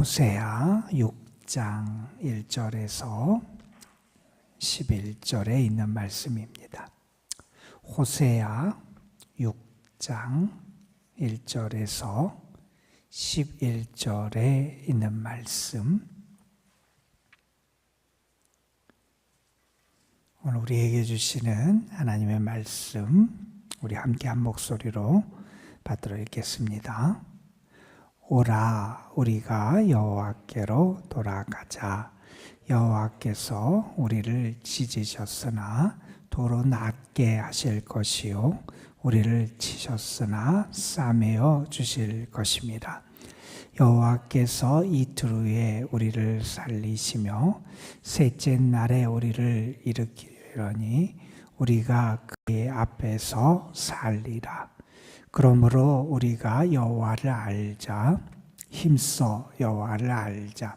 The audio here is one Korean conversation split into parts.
호세아 6장 1절에서 11절에 있는 말씀입니다. 호세아 6장 1절에서 11절에 있는 말씀, 오늘 우리에게 주시는 하나님의 말씀, 우리 함께 한 목소리로 받들어 읽겠습니다. 오라, 우리가 여호와께로 돌아가자. 여호와께서 우리를 찢으셨으나 도로 낫게 하실 것이요, 우리를 치셨으나 싸매어 주실 것입니다. 여호와께서 이틀 후에 우리를 살리시며 셋째 날에 우리를 일으키려니 우리가 그의 앞에서 살리라. 그러므로 우리가 여호와를 알자. 힘써 여호와를 알자.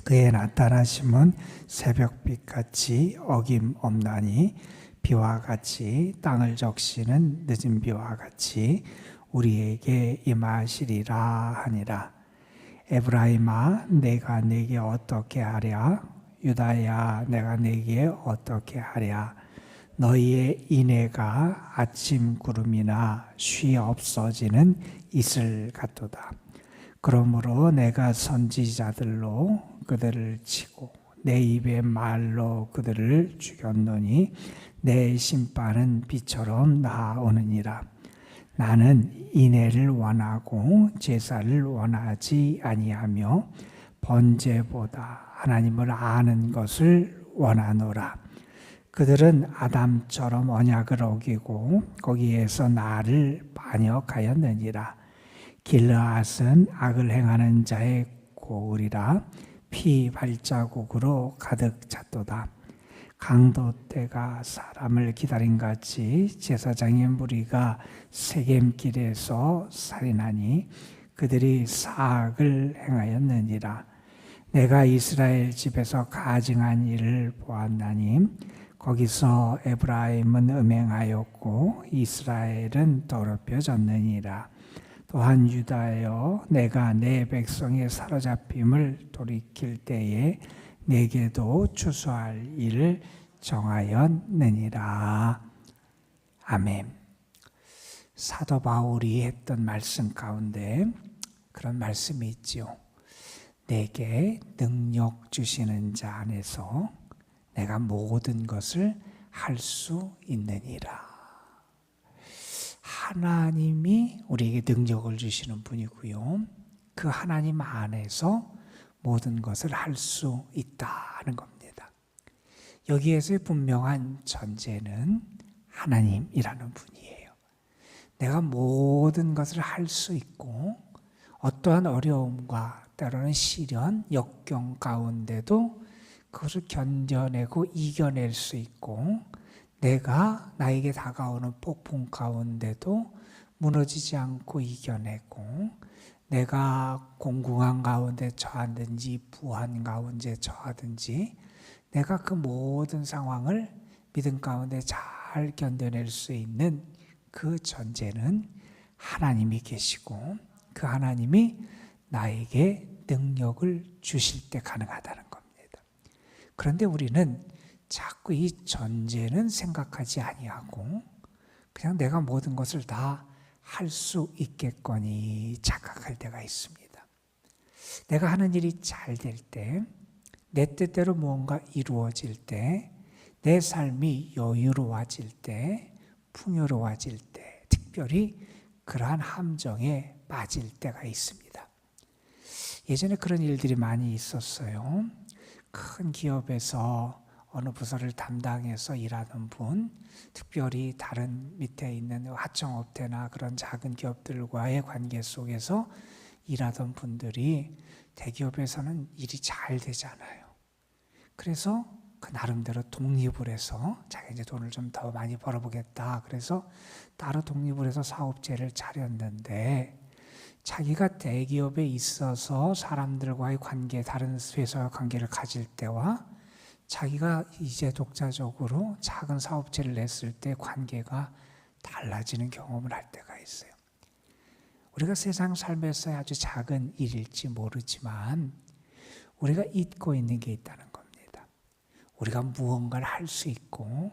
그의 나타나심은 새벽빛같이 어김없나니 비와 같이 땅을 적시는 늦은 비와 같이 우리에게 임하시리라 하니라. 에브라임아, 내가 내게 어떻게 하랴? 유다야, 내가 내게 어떻게 하랴? 너희의 인애가 아침 구름이나 쉬 없어지는 이슬 같도다. 그러므로 내가 선지자들로 그들을 치고 내 입의 말로 그들을 죽였노니 내 심판은 비처럼 나아오느니라. 나는 인애를 원하고 제사를 원하지 아니하며 번제보다 하나님을 아는 것을 원하노라. 그들은 아담처럼 언약을 어기고 거기에서 나를 반역하였느니라. 길르앗은 악을 행하는 자의 고을이라. 피 발자국으로 가득 찼도다. 강도 때가 사람을 기다린 같이 제사장의 무리가 세겜길에서 살인하니 그들이 사악을 행하였느니라. 내가 이스라엘 집에서 가증한 일을 보았나니 거기서 에브라임은 음행하였고 이스라엘은 더럽혀졌느니라. 또한 유다여, 내가 내 백성의 사로잡힘을 돌이킬 때에 내게도 추수할 일을 정하였느니라. 아멘. 사도 바울이 했던 말씀 가운데 그런 말씀이 있지요. 내게 능력 주시는 자 안에서 내가 모든 것을 할 수 있느니라. 하나님이 우리에게 능력을 주시는 분이고요. 그 하나님 안에서 모든 것을 할 수 있다는 겁니다. 여기에서의 분명한 전제는 하나님이라는 분이에요. 내가 모든 것을 할 수 있고 어떠한 어려움과 때로는 시련, 역경 가운데도 그것을 견뎌내고 이겨낼 수 있고, 내가 나에게 다가오는 폭풍 가운데도 무너지지 않고 이겨내고, 내가 공궁한 가운데 처하든지 부한 가운데 처하든지 내가 그 모든 상황을 믿음 가운데 잘 견뎌낼 수 있는 그 전제는 하나님이 계시고 그 하나님이 나에게 능력을 주실 때 가능하다는 겁니다. 그런데 우리는 자꾸 이 전제는 생각하지 아니하고 그냥 내가 모든 것을 다 할 수 있겠거니 착각할 때가 있습니다. 내가 하는 일이 잘 될 때, 내 뜻대로 무언가 이루어질 때, 내 삶이 여유로워질 때, 풍요로워질 때, 특별히 그러한 함정에 빠질 때가 있습니다. 예전에 그런 일들이 많이 있었어요. 큰 기업에서 어느 부서를 담당해서 일하는 분, 특별히 다른 밑에 있는 하청업체나 그런 작은 기업들과의 관계 속에서 일하던 분들이 대기업에서는 일이 잘 되잖아요. 그래서 그 나름대로 독립을 해서 자기가 이제 돈을 좀 더 많이 벌어보겠다. 그래서 따로 독립을 해서 사업체를 차렸는데 자기가 대기업에 있어서 사람들과의 관계, 다른 회사와 관계를 가질 때와 자기가 이제 독자적으로 작은 사업체를 냈을 때 관계가 달라지는 경험을 할 때가 있어요. 우리가 세상 삶에서의 아주 작은 일일지 모르지만 우리가 잊고 있는 게 있다는 겁니다. 우리가 무언가를 할 수 있고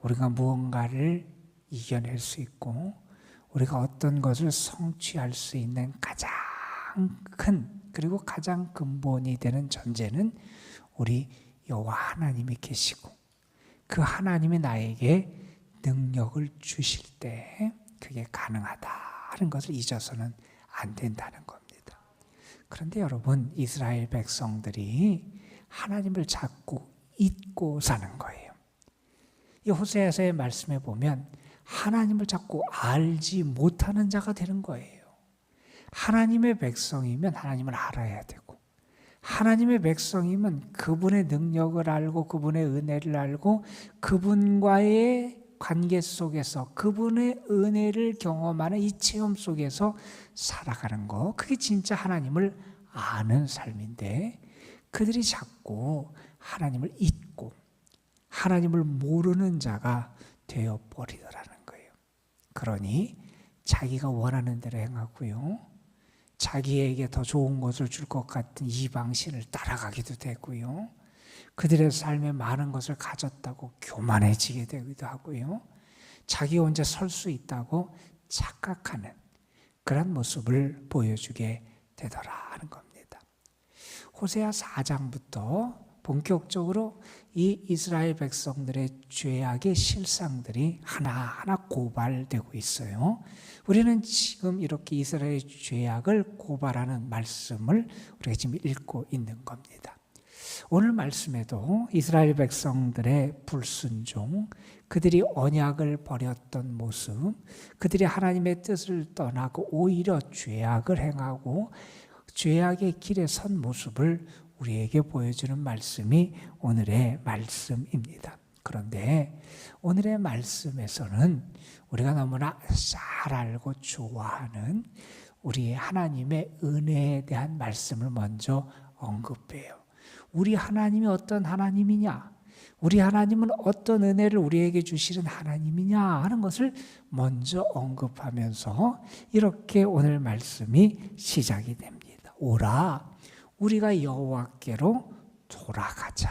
우리가 무언가를 이겨낼 수 있고 우리가 어떤 것을 성취할 수 있는 가장 큰 그리고 가장 근본이 되는 전제는 우리 여호와 하나님이 계시고 그 하나님이 나에게 능력을 주실 때 그게 가능하다는 것을 잊어서는 안 된다는 겁니다. 그런데 여러분, 이스라엘 백성들이 하나님을 자꾸 잊고 사는 거예요. 이 호세아서의 말씀에 보면 하나님을 자꾸 알지 못하는 자가 되는 거예요. 하나님의 백성이면 하나님을 알아야 되고 하나님의 백성이면 그분의 능력을 알고 그분의 은혜를 알고 그분과의 관계 속에서 그분의 은혜를 경험하는 이 체험 속에서 살아가는 거, 그게 진짜 하나님을 아는 삶인데 그들이 자꾸 하나님을 잊고 하나님을 모르는 자가 되어버리더라는 거예요. 그러니 자기가 원하는 대로 행하고요, 자기에게 더 좋은 것을 줄 것 같은 이방신을 따라가기도 되고요, 그들의 삶에 많은 것을 가졌다고 교만해지게 되기도 하고요, 자기 혼자 설 수 있다고 착각하는 그런 모습을 보여주게 되더라는 겁니다. 호세아 4장부터 본격적으로 이 이스라엘 백성들의 죄악의 실상들이 하나하나 고발되고 있어요. 우리는 지금 이렇게 이스라엘의 죄악을 고발하는 말씀을 우리가 지금 읽고 있는 겁니다. 오늘 말씀에도 이스라엘 백성들의 불순종, 그들이 언약을 버렸던 모습, 그들이 하나님의 뜻을 떠나고 오히려 죄악을 행하고 죄악의 길에 선 모습을 우리에게 보여주는 말씀이 오늘의 말씀입니다. 그런데 오늘의 말씀에서는 우리가 너무나 잘 알고 좋아하는 우리 하나님의 은혜에 대한 말씀을 먼저 언급해요. 우리 하나님이 어떤 하나님이냐, 우리 하나님은 어떤 은혜를 우리에게 주시는 하나님이냐 하는 것을 먼저 언급하면서 이렇게 오늘 말씀이 시작이 됩니다. 오라, 우리가 여호와께로 돌아가자.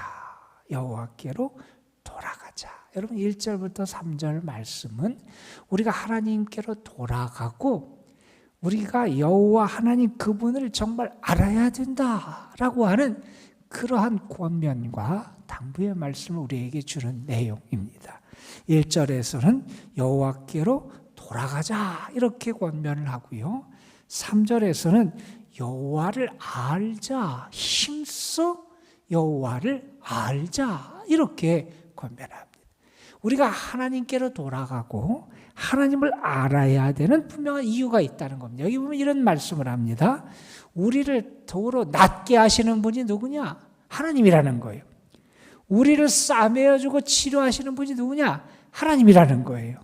여호와께로 돌아가자. 여러분 1절부터 3절 말씀은 우리가 하나님께로 돌아가고 우리가 여호와 하나님 그분을 정말 알아야 된다라고 하는 그러한 권면과 당부의 말씀을 우리에게 주는 내용입니다. 1절에서는 여호와께로 돌아가자 이렇게 권면을 하고요, 3절에서는 여호와를 알자, 힘써 여호와를 알자 이렇게 권면합니다. 우리가 하나님께로 돌아가고 하나님을 알아야 되는 분명한 이유가 있다는 겁니다. 여기 보면 이런 말씀을 합니다. 우리를 더불어 낫게 하시는 분이 누구냐? 하나님이라는 거예요. 우리를 싸매어주고 치료하시는 분이 누구냐? 하나님이라는 거예요.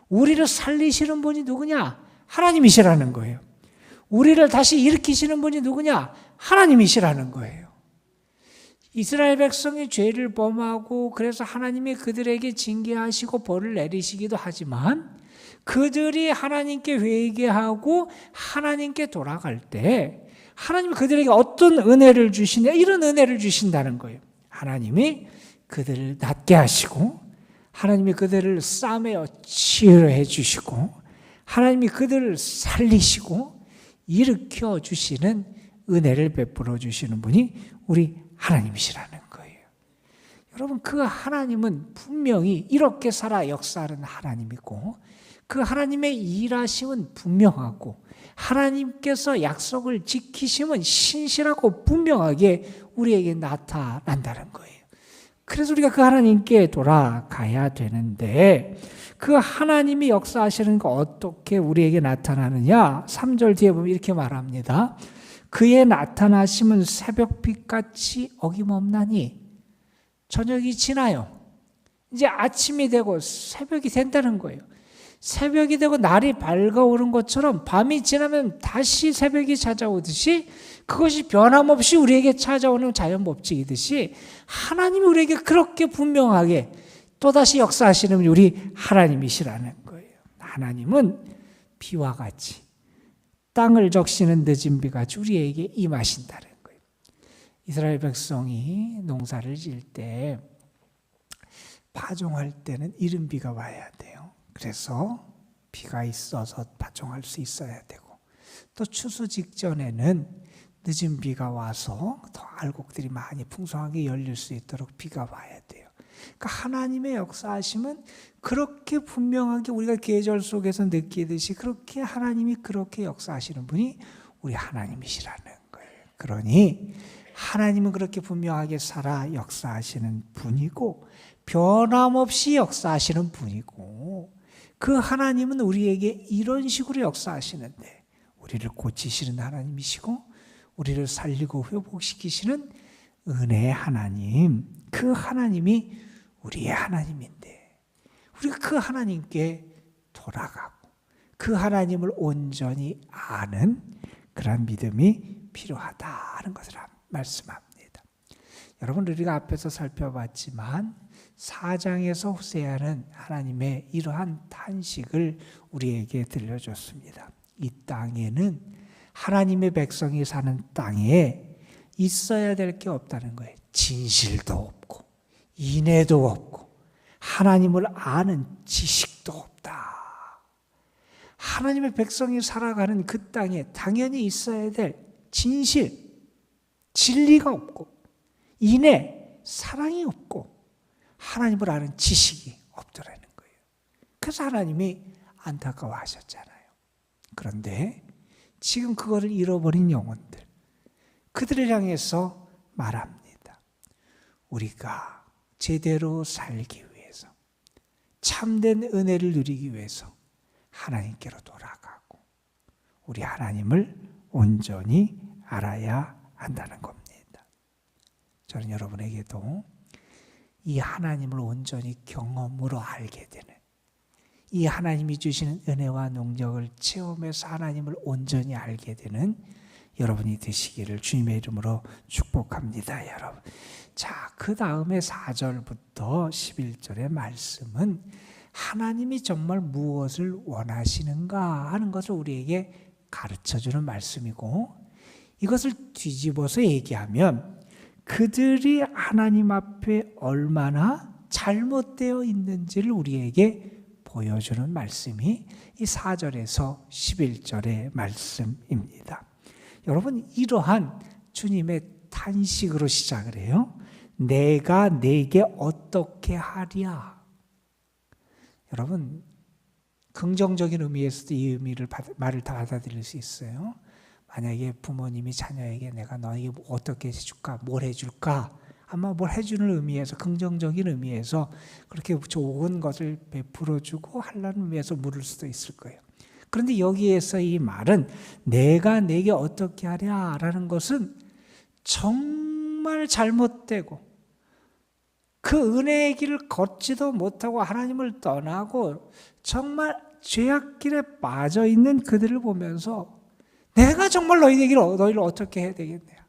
우리를 살리시는 분이 누구냐? 하나님이시라는 거예요. 우리를 다시 일으키시는 분이 누구냐? 하나님이시라는 거예요. 이스라엘 백성이 죄를 범하고 그래서 하나님이 그들에게 징계하시고 벌을 내리시기도 하지만 그들이 하나님께 회개하고 하나님께 돌아갈 때 하나님이 그들에게 어떤 은혜를 주시냐, 이런 은혜를 주신다는 거예요. 하나님이 그들을 낫게 하시고 하나님이 그들을 싸매어 치유해 주시고 하나님이 그들을 살리시고 일으켜 주시는 은혜를 베풀어 주시는 분이 우리 하나님이시라는 거예요. 여러분, 그 하나님은 분명히 이렇게 살아 역사하는 하나님이고 그 하나님의 일하심은 분명하고 하나님께서 약속을 지키심은 신실하고 분명하게 우리에게 나타난다는 거예요. 그래서 우리가 그 하나님께 돌아가야 되는데 그 하나님이 역사하시는 거 어떻게 우리에게 나타나느냐? 3절 뒤에 보면 이렇게 말합니다. 그의 나타나심은 새벽빛같이 어김없나니. 저녁이 지나요. 이제 아침이 되고 새벽이 된다는 거예요. 새벽이 되고 날이 밝아오른 것처럼 밤이 지나면 다시 새벽이 찾아오듯이 그것이 변함없이 우리에게 찾아오는 자연법칙이듯이 하나님이 우리에게 그렇게 분명하게 또다시 역사하시는 분이 우리 하나님이시라는 거예요. 하나님은 비와 같이 땅을 적시는 늦은 비가 우리에게 임하신다는 거예요. 이스라엘 백성이 농사를 지을 때 파종할 때는 이른 비가 와야 돼요. 그래서 비가 있어서 파종할 수 있어야 되고, 또 추수 직전에는 늦은 비가 와서 더 알곡들이 많이 풍성하게 열릴 수 있도록 비가 와야 돼요. 그러니까 하나님의 역사하심은 그렇게 분명하게 우리가 계절 속에서 느끼듯이 그렇게 하나님이 그렇게 역사하시는 분이 우리 하나님이시라는 거예요. 그러니 하나님은 그렇게 분명하게 살아 역사하시는 분이고 변함없이 역사하시는 분이고, 그 하나님은 우리에게 이런 식으로 역사하시는데 우리를 고치시는 하나님이시고 우리를 살리고 회복시키시는 은혜의 하나님, 그 하나님이 우리의 하나님인데 우리가 그 하나님께 돌아가고 그 하나님을 온전히 아는 그런 믿음이 필요하다는 것을 말씀합니다. 여러분, 우리가 앞에서 살펴봤지만 4장에서 호세아는 하나님의 이러한 탄식을 우리에게 들려줬습니다. 이 땅에는 하나님의 백성이 사는 땅에 있어야 될 게 없다는 거예요. 진실도 없고 인애도 없고 하나님을 아는 지식도 없다. 하나님의 백성이 살아가는 그 땅에 당연히 있어야 될 진실, 진리가 없고 인애, 사랑이 없고 하나님을 아는 지식이 없더라는 거예요. 그래서 하나님이 안타까워하셨잖아요. 그런데 지금 그거를 잃어버린 영혼들, 그들을 향해서 말합니다. 우리가 제대로 살기 위해서, 참된 은혜를 누리기 위해서 하나님께로 돌아가고 우리 하나님을 온전히 알아야 한다는 겁니다. 저는 여러분에게도 이 하나님을 온전히 경험으로 알게 되는, 이 하나님이 주시는 은혜와 능력을 체험해서 하나님을 온전히 알게 되는 여러분이 되시기를 주님의 이름으로 축복합니다, 여러분. 자, 그 다음에 4절부터 11절의 말씀은 하나님이 정말 무엇을 원하시는가 하는 것을 우리에게 가르쳐주는 말씀이고, 이것을 뒤집어서 얘기하면 그들이 하나님 앞에 얼마나 잘못되어 있는지를 우리에게 보여주는 말씀이 이 4절에서 11절의 말씀입니다. 여러분, 이러한 주님의 탄식으로 시작을 해요. 내가 내게 어떻게 하랴. 여러분, 긍정적인 의미에서도 이 말을 다 받아들일 수 있어요. 만약에 부모님이 자녀에게 내가 너에게 어떻게 해줄까, 뭘 해줄까, 아마 뭘 해주는 의미에서, 긍정적인 의미에서 그렇게 좋은 것을 베풀어주고 하려는 의미에서 물을 수도 있을 거예요. 그런데 여기에서 이 말은 내가 내게 어떻게 하랴라는 것은 정말 잘못되고 그 은혜의 길을 걷지도 못하고 하나님을 떠나고 정말 죄악길에 빠져있는 그들을 보면서 내가 정말 너희를 어떻게 해야 되겠느냐,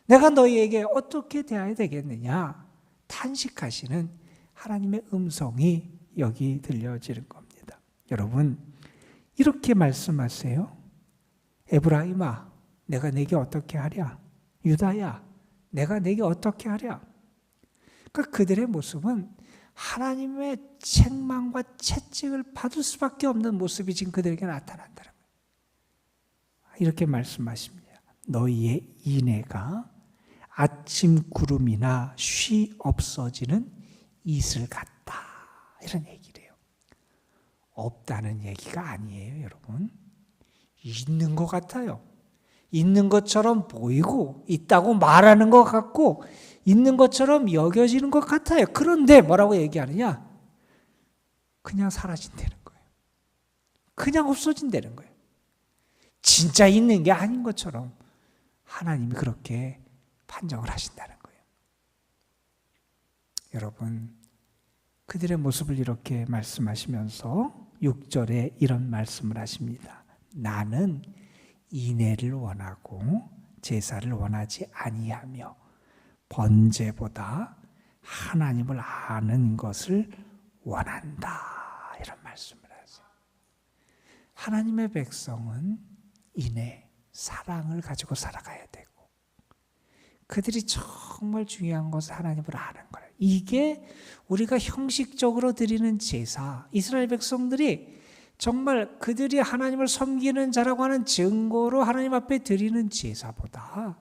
내가 너희에게 어떻게 대해야 되겠느냐 탄식하시는 하나님의 음성이 여기 들려지는 겁니다. 여러분, 이렇게 말씀하세요. 에브라임아, 내가 내게 어떻게 하랴? 유다야, 내가 내게 어떻게 하랴? 그러니까 그들의 모습은 하나님의 책망과 채찍을 받을 수밖에 없는 모습이 지금 그들에게 나타난다는 거예요. 이렇게 말씀하십니다. 너희의 인애가 아침 구름이나 쉬 없어지는 이슬 같다. 이런 얘기래요. 없다는 얘기가 아니에요, 여러분. 있는 것 같아요. 있는 것처럼 보이고 있다고 말하는 것 같고 있는 것처럼 여겨지는 것 같아요. 그런데 뭐라고 얘기하느냐? 그냥 사라진다는 거예요. 그냥 없어진다는 거예요. 진짜 있는 게 아닌 것처럼 하나님이 그렇게 판정을 하신다는 거예요. 여러분, 그들의 모습을 이렇게 말씀하시면서 6절에 이런 말씀을 하십니다. 나는 인애를 원하고 제사를 원하지 아니하며 번제보다 하나님을 아는 것을 원한다. 이런 말씀을 하세요. 하나님의 백성은 인애, 사랑을 가지고 살아가야 되고, 그들이 정말 중요한 것은 하나님을 아는 거예요. 이게 우리가 형식적으로 드리는 제사, 이스라엘 백성들이 정말 그들이 하나님을 섬기는 자라고 하는 증거로 하나님 앞에 드리는 제사보다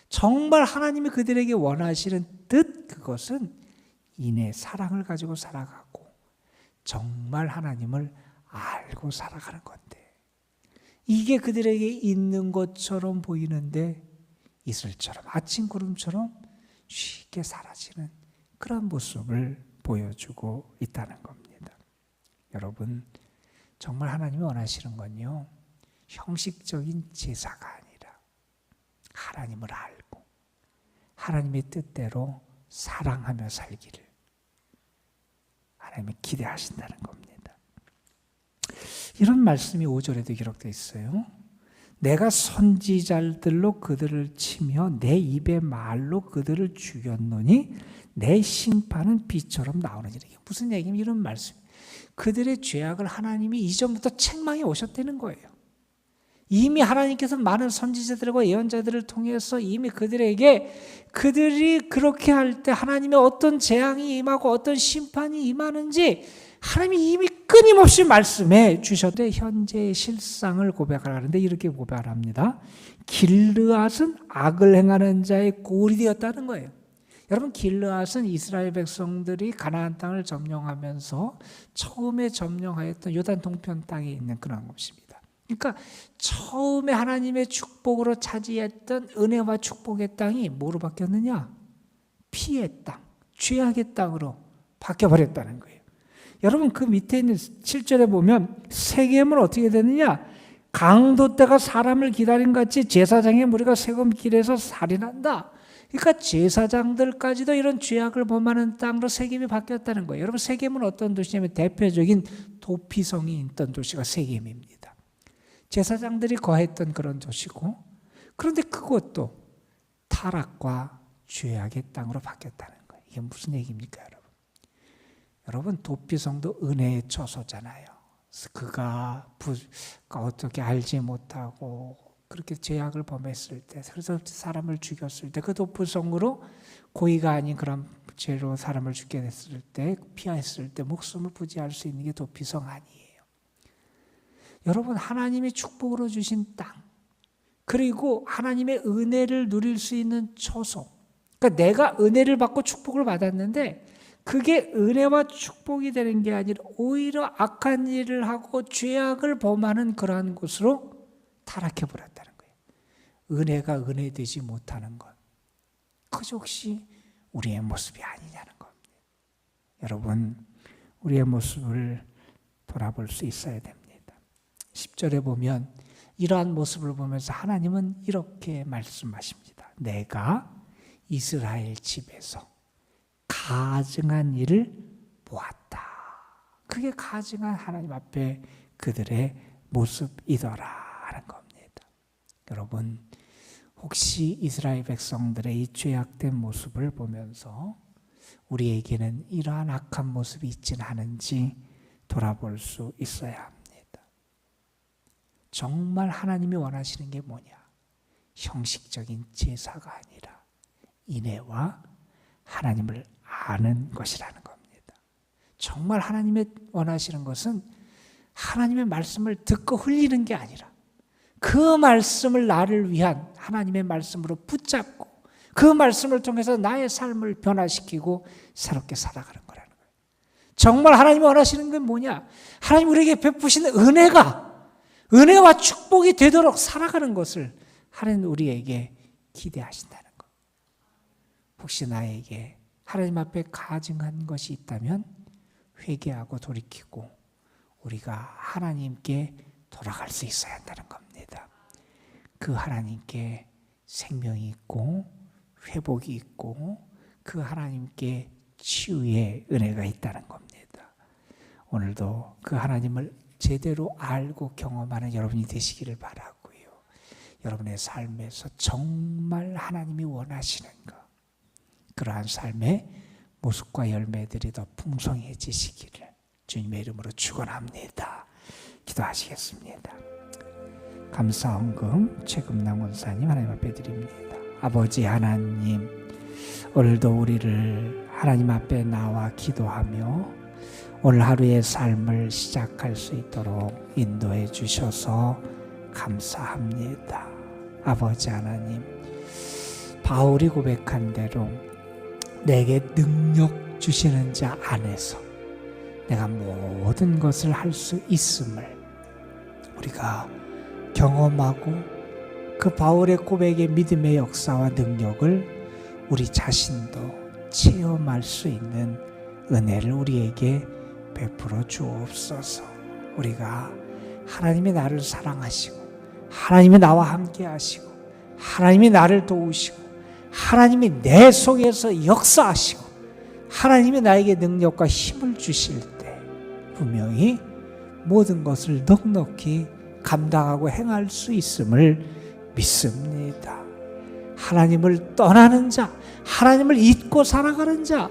정말 하나님이 그들에게 원하시는 뜻, 그것은 인애, 사랑을 가지고 살아가고 정말 하나님을 알고 살아가는 건데, 이게 그들에게 있는 것처럼 보이는데 이슬처럼, 아침 구름처럼 쉽게 사라지는 그런 모습을 보여주고 있다는 겁니다. 여러분, 정말 하나님이 원하시는 건요, 형식적인 제사가 아니라 하나님을 알고 하나님의 뜻대로 사랑하며 살기를 하나님이 기대하신다는 겁니다. 이런 말씀이 5절에도 기록되어 있어요. 내가 선지자들로 그들을 치며 내 입의 말로 그들을 죽였노니 내 심판은 비처럼 나오느니라. 이게 무슨 얘기냐면 이런 말씀, 그들의 죄악을 하나님이 이전부터 책망해 오셨다는 거예요. 이미 하나님께서 많은 선지자들과 예언자들을 통해서 이미 그들에게, 그들이 그렇게 할 때 하나님의 어떤 재앙이 임하고 어떤 심판이 임하는지 하나님이 이미 끊임없이 말씀해 주셨는데, 현재의 실상을 고백하라는데 이렇게 고백합니다. 길르앗은 악을 행하는 자의 꼴이 되었다는 거예요. 여러분, 길르앗은 이스라엘 백성들이 가나안 땅을 점령하면서 처음에 점령하였던 요단 동편 땅에 있는 그런 곳입니다. 그러니까 처음에 하나님의 축복으로 차지했던 은혜와 축복의 땅이 뭐로 바뀌었느냐? 피의 땅, 죄악의 땅으로 바뀌어버렸다는 거예요. 여러분, 그 밑에 있는 7절에 보면 세겜은 어떻게 되느냐? 강도 때가 사람을 기다린 같이 제사장의 무리가 세겜길에서 살인한다. 그러니까 제사장들까지도 이런 죄악을 범하는 땅으로 세겜이 바뀌었다는 거예요. 여러분, 세겜은 어떤 도시냐면 대표적인 도피성이 있던 도시가 세겜입니다. 제사장들이 거했던 그런 도시고, 그런데 그것도 타락과 죄악의 땅으로 바뀌었다는 거예요. 이게 무슨 얘기입니까, 여러분? 여러분, 도피성도 은혜의 처소잖아요. 그가 어떻게 알지 못하고 그렇게 죄악을 범했을 때, 그래서 사람을 죽였을 때, 그 도피성으로 고의가 아닌 그런 죄로 사람을 죽게 됐을 때, 피했을 때 목숨을 부지할 수 있는 게 도피성 아니에요. 여러분, 하나님의 축복으로 주신 땅, 그리고 하나님의 은혜를 누릴 수 있는 처소, 그러니까 내가 은혜를 받고 축복을 받았는데 그게 은혜와 축복이 되는 게 아니라 오히려 악한 일을 하고 죄악을 범하는 그러한 곳으로 타락해버렸다는 거예요. 은혜가 은혜되지 못하는 것, 그저 혹시 우리의 모습이 아니냐는 겁니다. 여러분, 우리의 모습을 돌아볼 수 있어야 됩니다. 10절에 보면 이러한 모습을 보면서 하나님은 이렇게 말씀하십니다. 내가 이스라엘 집에서 가증한 일을 보았다. 그게 가증한 하나님 앞에 그들의 모습이더라 하는 겁니다. 여러분, 혹시 이스라엘 백성들의 이 죄악된 모습을 보면서 우리에게는 이러한 악한 모습이 있지는 않은지 돌아볼 수 있어야 합니다. 정말 하나님이 원하시는 게 뭐냐? 형식적인 제사가 아니라 인애와 하나님을 아는 것이라는 겁니다. 정말 하나님의 원하시는 것은 하나님의 말씀을 듣고 흘리는 게 아니라 그 말씀을 나를 위한 하나님의 말씀으로 붙잡고 그 말씀을 통해서 나의 삶을 변화시키고 새롭게 살아가는 거라는 거예요. 정말 하나님이 원하시는 건 뭐냐? 하나님 우리에게 베푸시는 은혜와 축복이 되도록 살아가는 것을 하나님 우리에게 기대하신다는 것. 혹시 나에게 하나님 앞에 가증한 것이 있다면 회개하고 돌이키고 우리가 하나님께 돌아갈 수 있어야 한다는 겁니다. 그 하나님께 생명이 있고 회복이 있고 그 하나님께 치유의 은혜가 있다는 겁니다. 오늘도 그 하나님을 제대로 알고 경험하는 여러분이 되시기를 바라고요. 여러분의 삶에서 정말 하나님이 원하시는 것, 그러한 삶의 모습과 열매들이 더 풍성해지시기를 주님의 이름으로 축원합니다. 기도하시겠습니다. 감사헌금 최금남 원사님 하나님 앞에 드립니다. 아버지 하나님, 오늘도 우리를 하나님 앞에 나와 기도하며 오늘 하루의 삶을 시작할 수 있도록 인도해 주셔서 감사합니다. 아버지 하나님, 바울이 고백한 대로 내게 능력 주시는 자 안에서 내가 모든 것을 할 수 있음을 우리가 경험하고 그 바울의 고백의 믿음의 역사와 능력을 우리 자신도 체험할 수 있는 은혜를 우리에게 베풀어 주옵소서. 우리가 하나님이 나를 사랑하시고 하나님이 나와 함께 하시고 하나님이 나를 도우시고 하나님이 내 속에서 역사하시고 하나님이 나에게 능력과 힘을 주실 때 분명히 모든 것을 넉넉히 감당하고 행할 수 있음을 믿습니다. 하나님을 떠나는 자, 하나님을 잊고 살아가는 자,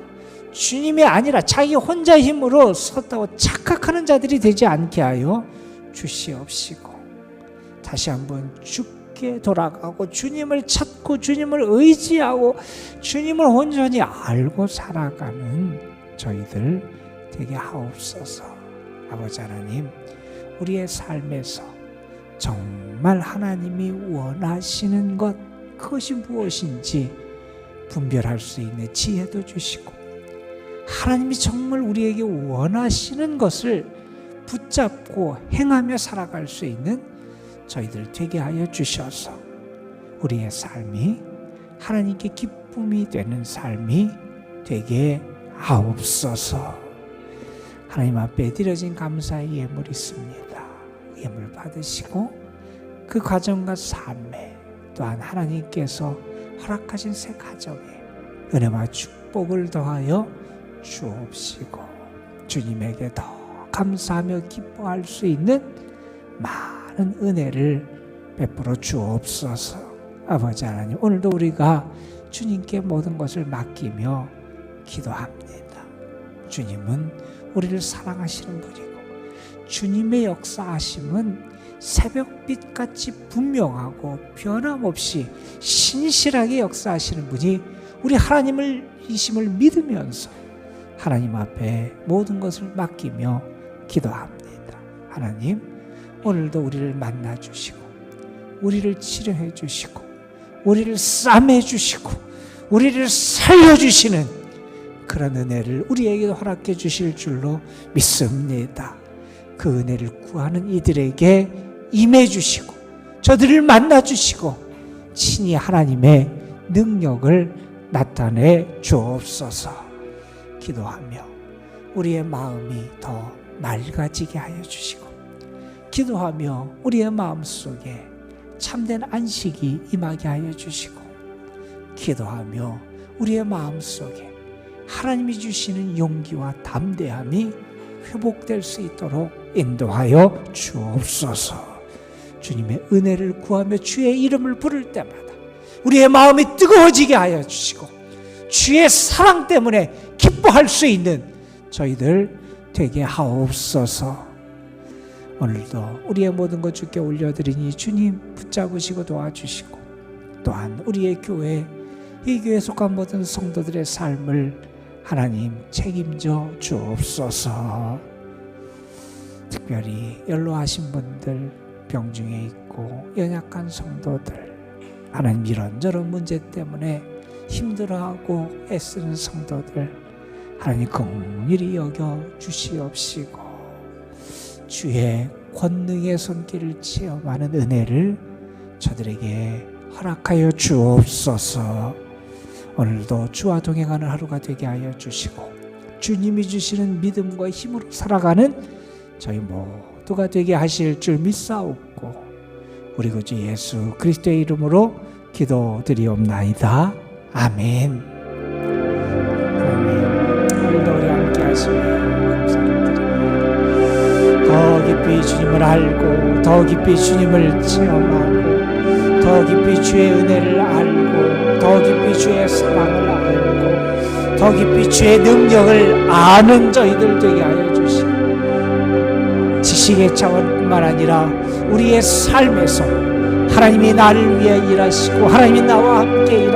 주님이 아니라 자기 혼자 힘으로 섰다고 착각하는 자들이 되지 않게 하여 주시옵시고, 다시 한번 주께 돌아가고 주님을 찾고 주님을 의지하고 주님을 온전히 알고 살아가는 저희들 되게 하옵소서. 아버지 하나님, 우리의 삶에서 정말 하나님이 원하시는 것, 그것이 무엇인지 분별할 수 있는 지혜도 주시고, 하나님이 정말 우리에게 원하시는 것을 붙잡고 행하며 살아갈 수 있는 저희들 되게 하여 주셔서 우리의 삶이 하나님께 기쁨이 되는 삶이 되게 하옵소서. 하나님 앞에 드려진 감사의 예물 있습니다. 예물 받으시고 그 가정과 삶에 또한 하나님께서 허락하신 새 가정에 은혜와 축복을 더하여 주옵시고 주님에게 더 감사하며 기뻐할 수 있는 많은 은혜를 베풀어 주옵소서. 아버지 하나님, 오늘도 우리가 주님께 모든 것을 맡기며 기도합니다. 주님은 우리를 사랑하시는 분이고 주님의 역사하심은 새벽빛같이 분명하고 변함없이 신실하게 역사하시는 분이 우리 하나님을 이심을 믿으면서 하나님 앞에 모든 것을 맡기며 기도합니다. 하나님, 오늘도 우리를 만나주시고 우리를 치료해 주시고 우리를 싸매 주시고 우리를 살려주시는 그런 은혜를 우리에게 허락해 주실 줄로 믿습니다. 그 은혜를 구하는 이들에게 임해 주시고 저들을 만나 주시고 친히 하나님의 능력을 나타내 주옵소서. 기도하며 우리의 마음이 더 맑아지게 하여 주시고, 기도하며 우리의 마음속에 참된 안식이 임하게 하여 주시고, 기도하며 우리의 마음속에 하나님이 주시는 용기와 담대함이 회복될 수 있도록 인도하여 주옵소서. 주님의 은혜를 구하며 주의 이름을 부를 때마다 우리의 마음이 뜨거워지게 하여 주시고 주의 사랑 때문에 기뻐할 수 있는 저희들 되게 하옵소서. 오늘도 우리의 모든 것 주께 올려드리니 주님 붙잡으시고 도와주시고, 또한 우리의 교회, 이 교회에 속한 모든 성도들의 삶을 하나님 책임져 주옵소서. 특별히 연로하신 분들, 병중에 있고 연약한 성도들, 하나님 이런저런 문제 때문에 힘들어하고 애쓰는 성도들 하나님 긍휼히 여겨 주시옵시고 주의 권능의 손길을 체험하는 은혜를 저들에게 허락하여 주옵소서. 오늘도 주와 동행하는 하루가 되게 하여 주시고 주님이 주시는 믿음과 힘으로 살아가는 저희 모두가 되게 하실 줄 믿사옵고 우리 구주 예수 그리스도의 이름으로 기도드리옵나이다. 아멘. 오늘도 우리 함께 하시며 감사드립니다. 더 깊이 주님을 알고 더 깊이 주님을 체험하고 더 깊이 주의 은혜를 알고 더 깊이 주의 사랑을 알고 더 깊이 주의 능력을 아는 저희들 되게 하여 주시고 지식의 차원뿐만 아니라 우리의 삶에서 하나님이 나를 위해 일하시고 하나님이 나와 함께 일하시고